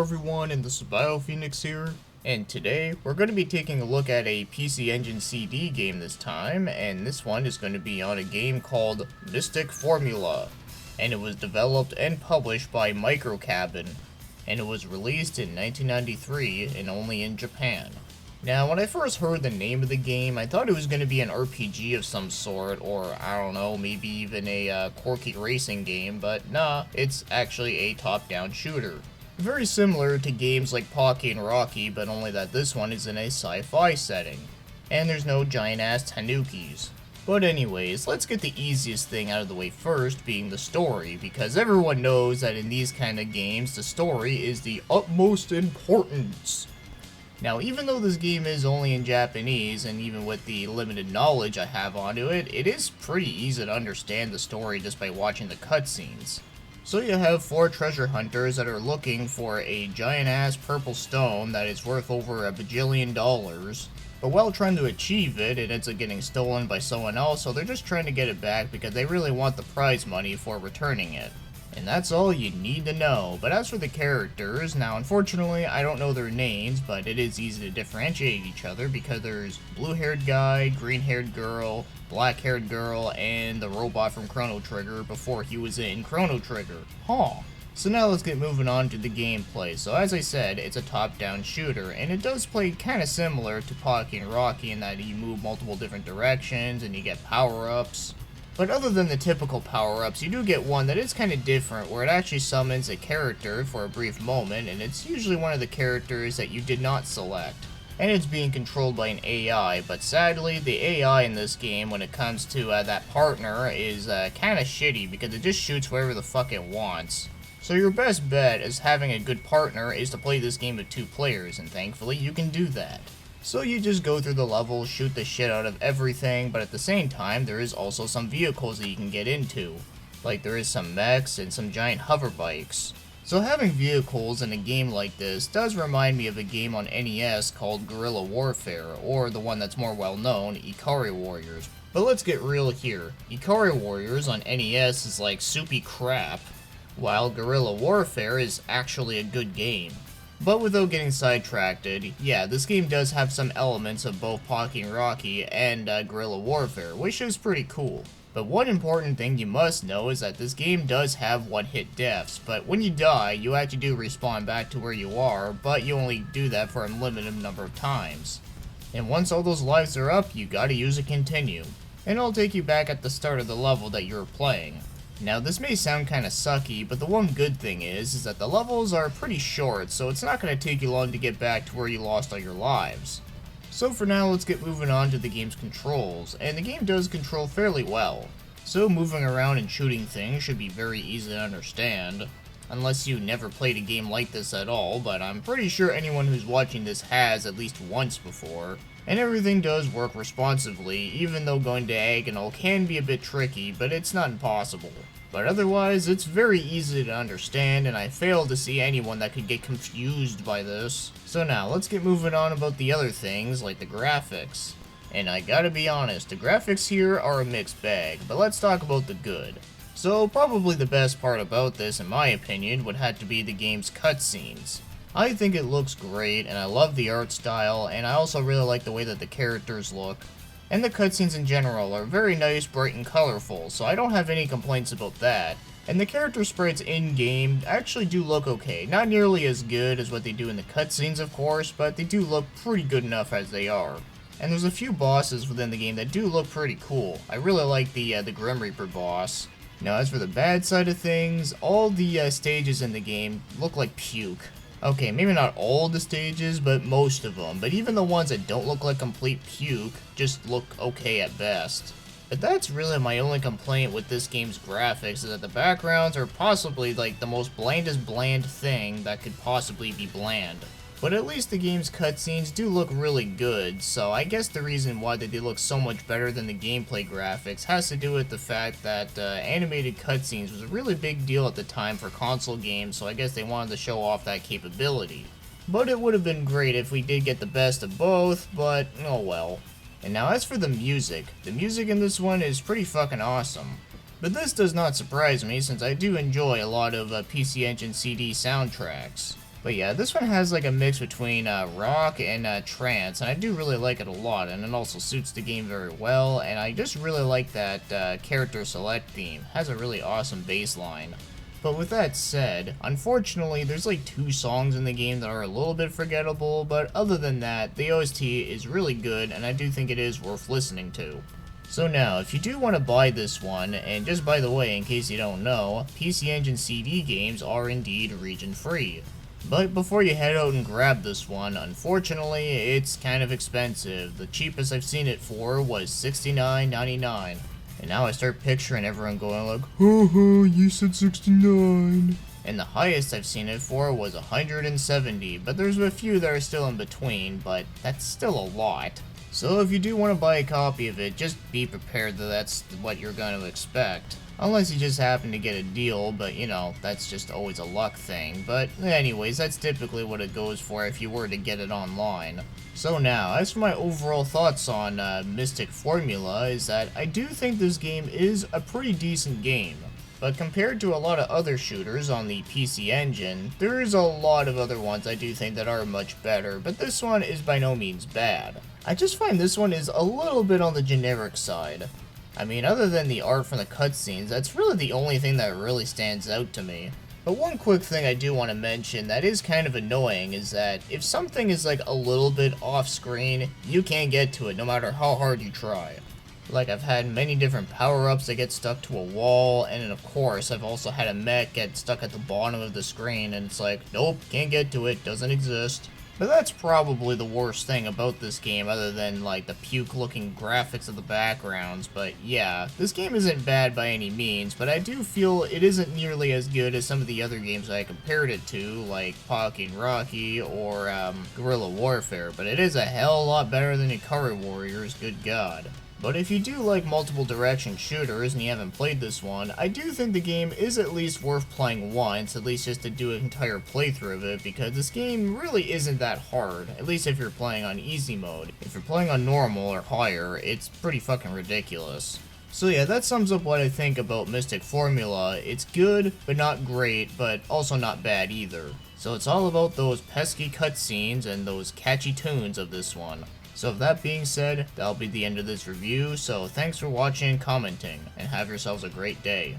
everyone, and this is BioPhoenix here, and today we're going to be taking a look at a PC Engine CD game this time, and this one is going to be on a game called Mystic Formula, and it was developed and published by Microcabin, and it was released in 1993 and only in Japan. Now, when I first heard the name of the game, I thought it was going to be an RPG of some sort, or I don't know, maybe even a quirky racing game, but nah, it's actually a top-down shooter. Very similar to games like Pocky and Rocky, but only that this one is in a sci-fi setting. And there's no giant-ass tanukis. But anyways, let's get the easiest thing out of the way first, being the story, because everyone knows that in these kind of games, the story is the utmost importance. Now, even though this game is only in Japanese, and even with the limited knowledge I have onto it, it is pretty easy to understand the story just by watching the cutscenes. So you have 4 treasure hunters that are looking for a giant-ass purple stone that is worth over $1 bajillion, but while trying to achieve it, it ends up getting stolen by someone else, so they're just trying to get it back because they really want the prize money for returning it. And that's all you need to know. But as for the characters, now unfortunately I don't know their names, but it is easy to differentiate each other because there's blue-haired guy, green-haired girl, black-haired girl, and the robot from Chrono Trigger before he was in Chrono Trigger. Huh. So now let's get moving on to the gameplay. So as I said, it's a top-down shooter, and it does play kinda similar to Pocky and Rocky in that you move multiple different directions and you get power-ups. But other than the typical power-ups, you do get one that is kind of different, where it actually summons a character for a brief moment, and it's usually one of the characters that you did not select. And it's being controlled by an AI, but sadly, the AI in this game, when it comes to that partner, is kind of shitty, because it just shoots wherever the fuck it wants. So your best bet as having a good partner is to play this game with 2 players, and thankfully you can do that. So you just go through the levels, shoot the shit out of everything, but at the same time, there is also some vehicles that you can get into. Like there is some mechs and some giant hover bikes. So having vehicles in a game like this does remind me of a game on NES called Guerrilla Warfare, or the one that's more well known, Ikari Warriors. But let's get real here. Ikari Warriors on NES is like soupy crap, while Guerrilla Warfare is actually a good game. But without getting sidetracked, yeah, this game does have some elements of both Pocky and Rocky and Guerrilla Warfare, which is pretty cool. But one important thing you must know is that this game does have one-hit deaths, but when you die, you actually do respawn back to where you are, but you only do that for a limited number of times. And once all those lives are up, you gotta use a continue. And it'll take you back at the start of the level that you were playing. Now this may sound kinda sucky, but the one good thing is that the levels are pretty short, so it's not gonna take you long to get back to where you lost all your lives. So for now, let's get moving on to the game's controls, and the game does control fairly well. So moving around and shooting things should be very easy to understand, unless you never played a game like this at all, but I'm pretty sure anyone who's watching this has at least once before. And everything does work responsively, even though going diagonal can be a bit tricky, but it's not impossible. But otherwise, it's very easy to understand, and I fail to see anyone that could get confused by this. So now, let's get moving on about the other things, like the graphics. And I gotta be honest, the graphics here are a mixed bag, but let's talk about the good. So probably the best part about this, in my opinion, would have to be the game's cutscenes. I think it looks great, and I love the art style, and I also really like the way that the characters look. And the cutscenes in general are very nice, bright, and colorful, so I don't have any complaints about that. And the character sprites in-game actually do look okay. Not nearly as good as what they do in the cutscenes, of course, but they do look pretty good enough as they are. And there's a few bosses within the game that do look pretty cool. I really like the Grim Reaper boss. Now, as for the bad side of things, all the stages in the game look like puke. Okay, maybe not all the stages, but most of them. But even the ones that don't look like complete puke just look okay at best. But that's really my only complaint with this game's graphics, is that the backgrounds are possibly like the most blandest bland thing that could possibly be bland. But at least the game's cutscenes do look really good, so I guess the reason why they look so much better than the gameplay graphics has to do with the fact that animated cutscenes was a really big deal at the time for console games, so I guess they wanted to show off that capability. But it would have been great if we did get the best of both, but oh well. And now as for the music in this one is pretty fucking awesome. But this does not surprise me, since I do enjoy a lot of PC Engine CD soundtracks. But yeah, this one has like a mix between rock and trance, and I do really like it a lot, and it also suits the game very well, and I just really like that character select theme. It has a really awesome bass line. But with that said, unfortunately, there's like 2 songs in the game that are a little bit forgettable, but other than that, the OST is really good, and I do think it is worth listening to. So now, if you do want to buy this one, and just by the way, in case you don't know, PC Engine CD games are indeed region free. But before you head out and grab this one, unfortunately, it's kind of expensive. The cheapest I've seen it for was $69.99. And now I start picturing everyone going like, haha, you said 69. And the highest I've seen it for was 170, but there's a few that are still in between, but that's still a lot. So if you do want to buy a copy of it, just be prepared that that's what you're going to expect. Unless you just happen to get a deal, but you know, that's just always a luck thing. But anyways, that's typically what it goes for if you were to get it online. So now, as for my overall thoughts on Mystic Formula, is that I do think this game is a pretty decent game. But compared to a lot of other shooters on the PC Engine, there's a lot of other ones I do think that are much better, but this one is by no means bad. I just find this one is a little bit on the generic side. I mean, other than the art from the cutscenes, that's really the only thing that really stands out to me. But one quick thing I do want to mention that is kind of annoying is that if something is like a little bit off screen, you can't get to it no matter how hard you try. Like, I've had many different power-ups that get stuck to a wall, and then of course I've also had a mech get stuck at the bottom of the screen, and it's like, nope, can't get to it, doesn't exist. But that's probably the worst thing about this game, other than like the puke-looking graphics of the backgrounds. But yeah, this game isn't bad by any means, but I do feel it isn't nearly as good as some of the other games I compared it to, like Pocky and Rocky or Guerrilla Warfare, but it is a hell of a lot better than Ikari Warriors, good god. But if you do like multiple direction shooters and you haven't played this one, I do think the game is at least worth playing once, at least just to do an entire playthrough of it, because this game really isn't that hard, at least if you're playing on easy mode. If you're playing on normal or higher, it's pretty fucking ridiculous. So yeah, that sums up what I think about Mystic Formula. It's good, but not great, but also not bad either. So it's all about those pesky cutscenes and those catchy tunes of this one. So with that being said, that'll be the end of this review, so thanks for watching and commenting, and have yourselves a great day.